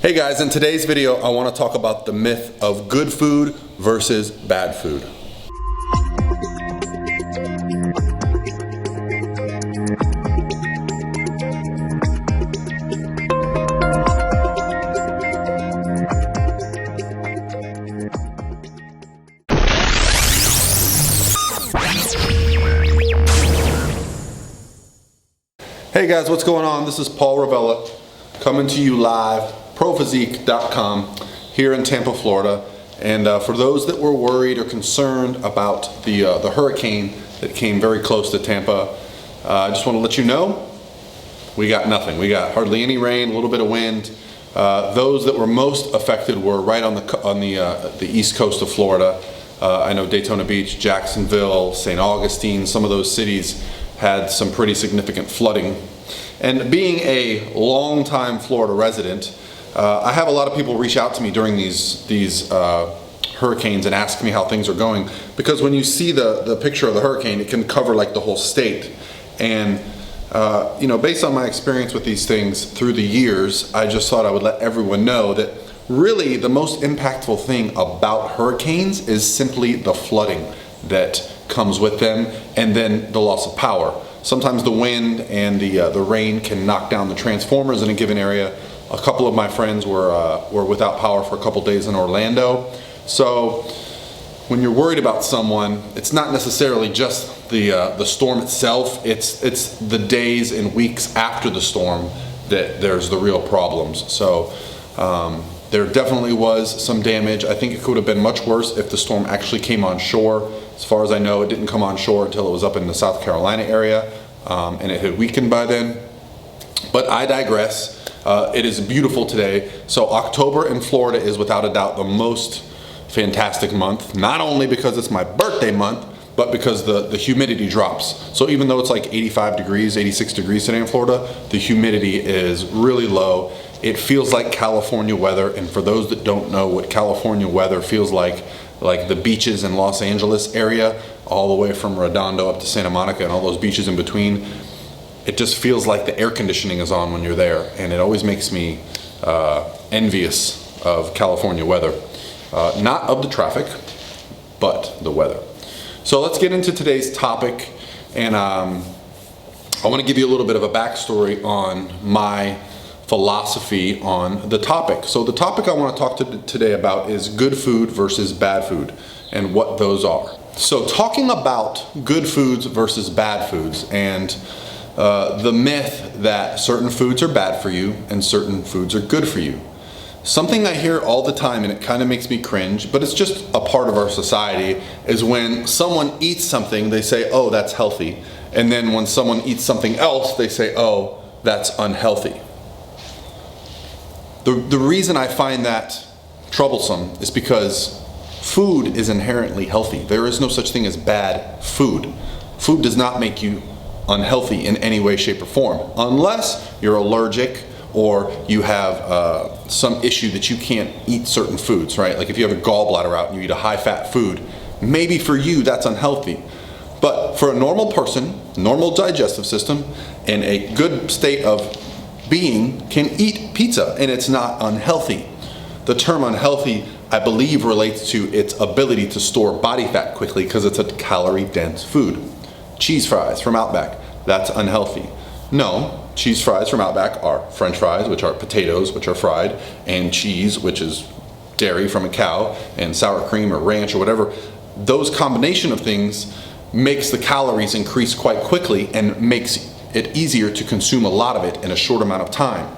Hey guys, in today's video I want to talk about the myth of good food versus bad food. Hey guys, what's going on? This is Paul Ravella coming to you live, ProPhysique.com here in Tampa, Florida. And for those that were worried or concerned about the hurricane that came very close to Tampa, I just want to let you know we got nothing. We got hardly any rain, a little bit of wind. Those that were most affected were right on the east coast of Florida. I know Daytona Beach, Jacksonville, St. Augustine, some of those cities had some pretty significant flooding. And being a longtime Florida resident, I have a lot of people reach out to me during these hurricanes and ask me how things are going, because when you see the picture of the hurricane, it can cover like the whole state. And you know, based on my experience with these things through the years, I just thought I would let everyone know that really the most impactful thing about hurricanes is simply the flooding that comes with them, and then the loss of power. Sometimes the wind and the rain can knock down the transformers in a given area. A couple of my friends were without power for a couple days in Orlando. So when you're worried about someone, it's not necessarily just the storm itself. It's the days and weeks after the storm that there's the real problems. So there definitely was some damage. I think it could have been much worse if the storm actually came on shore. As far as I know, it didn't come on shore until it was up in the South Carolina area, and it had weakened by then. But I digress. It is beautiful today. So October in Florida is without a doubt the most fantastic month, not only because it's my birthday month, but because the humidity drops. So even though it's like 85 degrees, 86 degrees today in Florida, the humidity is really low. It feels like California weather, and for those that don't know what California weather feels like the beaches in Los Angeles area, all the way from Redondo up to Santa Monica and all those beaches in between, it just feels like the air conditioning is on when you're there, and it always makes me envious of California weather. Not of the traffic, but the weather. So let's get into today's topic, and I want to give you a little bit of a backstory on my philosophy on the topic. So the topic I want to talk today about is good food versus bad food and what those are. So talking about good foods versus bad foods, and the myth that certain foods are bad for you and certain foods are good for you. Something I hear all the time, and it kind of makes me cringe, but it's just a part of our society, is when someone eats something, they say, oh, that's healthy. And then when someone eats something else, they say, oh, that's unhealthy. The reason I find that troublesome is because food is inherently healthy. There is no such thing as bad food. Food does not make you unhealthy in any way, shape, or form, unless you're allergic or you have some issue that you can't eat certain foods, right? Like if you have a gallbladder out and you eat a high-fat food, maybe for you that's unhealthy. But for a normal person, normal digestive system, and a good state of being can eat pizza, and it's not unhealthy. The term unhealthy, I believe, relates to its ability to store body fat quickly because it's a calorie-dense food. Cheese fries from Outback, that's unhealthy. No, cheese fries from Outback are French fries, which are potatoes, which are fried, and cheese, which is dairy from a cow, and sour cream or ranch or whatever. Those combination of things makes the calories increase quite quickly and makes it easier to consume a lot of it in a short amount of time.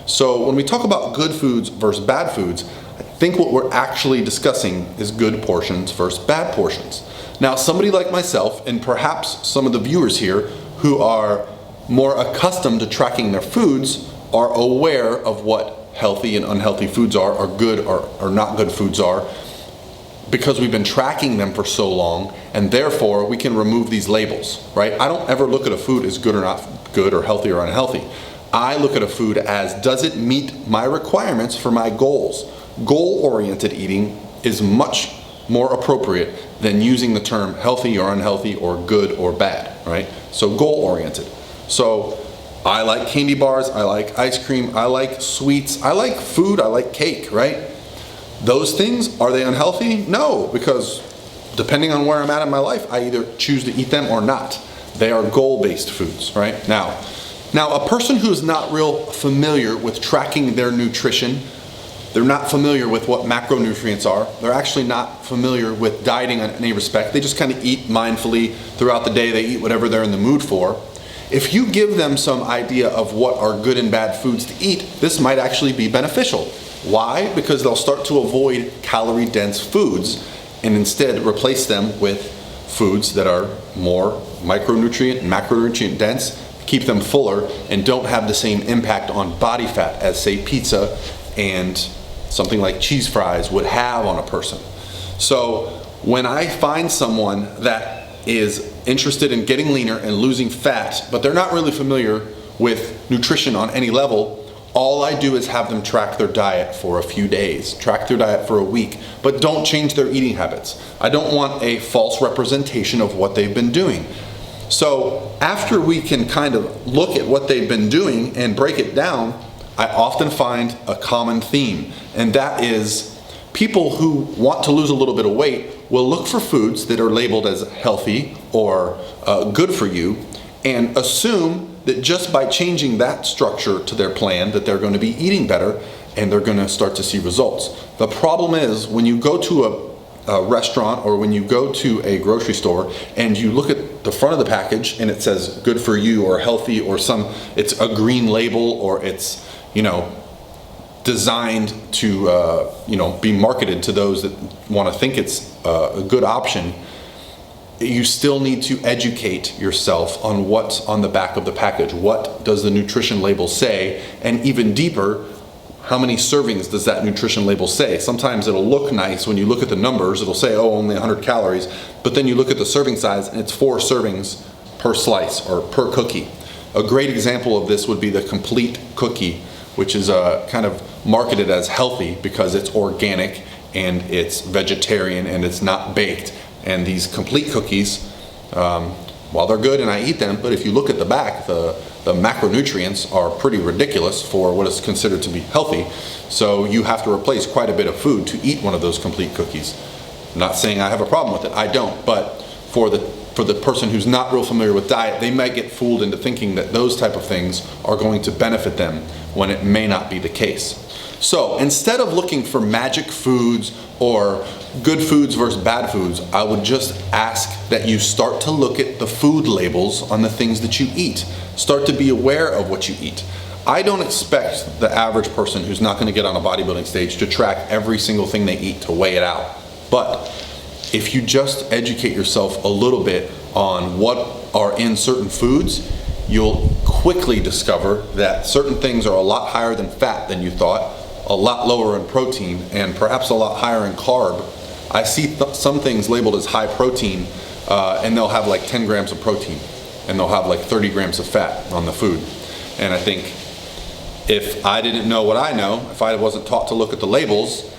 So when we talk about good foods versus bad foods, I think what we're actually discussing is good portions versus bad portions. Now, somebody like myself, and perhaps some of the viewers here who are more accustomed to tracking their foods, are aware of what healthy and unhealthy foods are, or good or not good foods are, because we've been tracking them for so long, and therefore we can remove these labels, right? I don't ever look at a food as good or not good, or healthy or unhealthy. I look at a food as, does it meet my requirements for my goals? Goal-oriented eating is much more appropriate than using the term healthy or unhealthy or good or bad, right? So goal-oriented. So I like candy bars, I like ice cream, I like sweets, I like food, I like cake, right? Those things, are they unhealthy? No, because depending on where I'm at in my life, I either choose to eat them or not. They are goal-based foods, right? Now, a person who's not real familiar with tracking their nutrition, they're not familiar with what macronutrients are, they're actually not familiar with dieting in any respect, they just kind of eat mindfully throughout the day, they eat whatever they're in the mood for. If you give them some idea of what are good and bad foods to eat, this might actually be beneficial. Why? Because they'll start to avoid calorie-dense foods and instead replace them with foods that are more micronutrient and macronutrient dense, keep them fuller, and don't have the same impact on body fat as, say, pizza and something like cheese fries would have on a person. So when I find someone that is interested in getting leaner and losing fat, but they're not really familiar with nutrition on any level, all I do is have them track their diet for a few days, track their diet for a week, but don't change their eating habits. I don't want a false representation of what they've been doing. So after we can kind of look at what they've been doing and break it down, I often find a common theme, and that is people who want to lose a little bit of weight will look for foods that are labeled as healthy or good for you and assume that just by changing that structure to their plan that they're going to be eating better and they're going to start to see results. The problem is when you go to a restaurant or when you go to a grocery store and you look at the front of the package and it says good for you or healthy or it's a green label or it's, designed to, be marketed to those that want to think it's a good option, you still need to educate yourself on what's on the back of the package. What does the nutrition label say? And even deeper, how many servings does that nutrition label say? Sometimes it'll look nice when you look at the numbers, it'll say, oh, only 100 calories, but then you look at the serving size and it's 4 servings per slice or per cookie. A great example of this would be the Complete Cookie, which is kind of marketed as healthy because it's organic and it's vegetarian and it's not baked. And these Complete cookies, while they're good and I eat them, but if you look at the back, the macronutrients are pretty ridiculous for what is considered to be healthy. So you have to replace quite a bit of food to eat one of those Complete cookies. I'm not saying I have a problem with it, I don't, but for the person who's not real familiar with diet, they might get fooled into thinking that those type of things are going to benefit them when it may not be the case. So instead of looking for magic foods or good foods versus bad foods, I would just ask that you start to look at the food labels on the things that you eat. Start to be aware of what you eat. I don't expect the average person who's not going to get on a bodybuilding stage to track every single thing they eat, to weigh it out. But if you just educate yourself a little bit on what are in certain foods, you'll quickly discover that certain things are a lot higher than fat than you thought, a lot lower in protein, and perhaps a lot higher in carb. I see some things labeled as high protein, and they'll have like 10 grams of protein, and they'll have like 30 grams of fat on the food. And I think if I didn't know what I know, if I wasn't taught to look at the labels,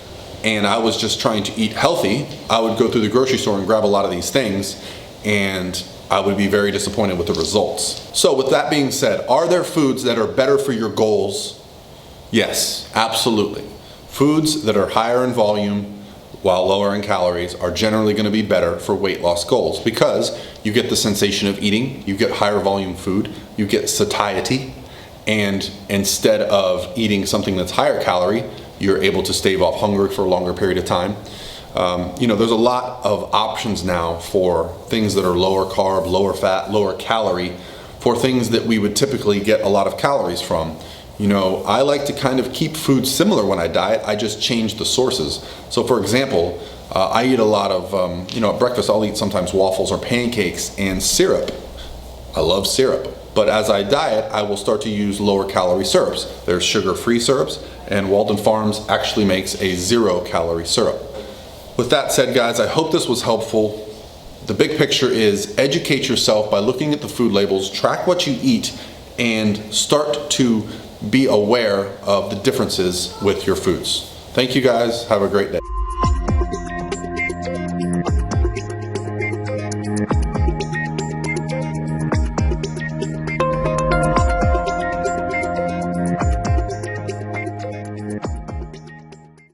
and I was just trying to eat healthy, I would go through the grocery store and grab a lot of these things, and I would be very disappointed with the results. So with that being said, are there foods that are better for your goals? Yes, absolutely. Foods that are higher in volume while lower in calories are generally going to be better for weight loss goals because you get the sensation of eating, you get higher volume food, you get satiety, and instead of eating something that's higher calorie, you're able to stave off hunger for a longer period of time. There's a lot of options now for things that are lower carb, lower fat, lower calorie, for things that we would typically get a lot of calories from. I like to kind of keep food similar when I diet, I just change the sources. So for example, I eat a lot of, at breakfast I'll eat sometimes waffles or pancakes and syrup. I love syrup. But as I diet, I will start to use lower calorie syrups. There's sugar-free syrups, and Walden Farms actually makes a 0-calorie syrup. With that said, guys, I hope this was helpful. The big picture is educate yourself by looking at the food labels, track what you eat, and start to be aware of the differences with your foods. Thank you guys, have a great day.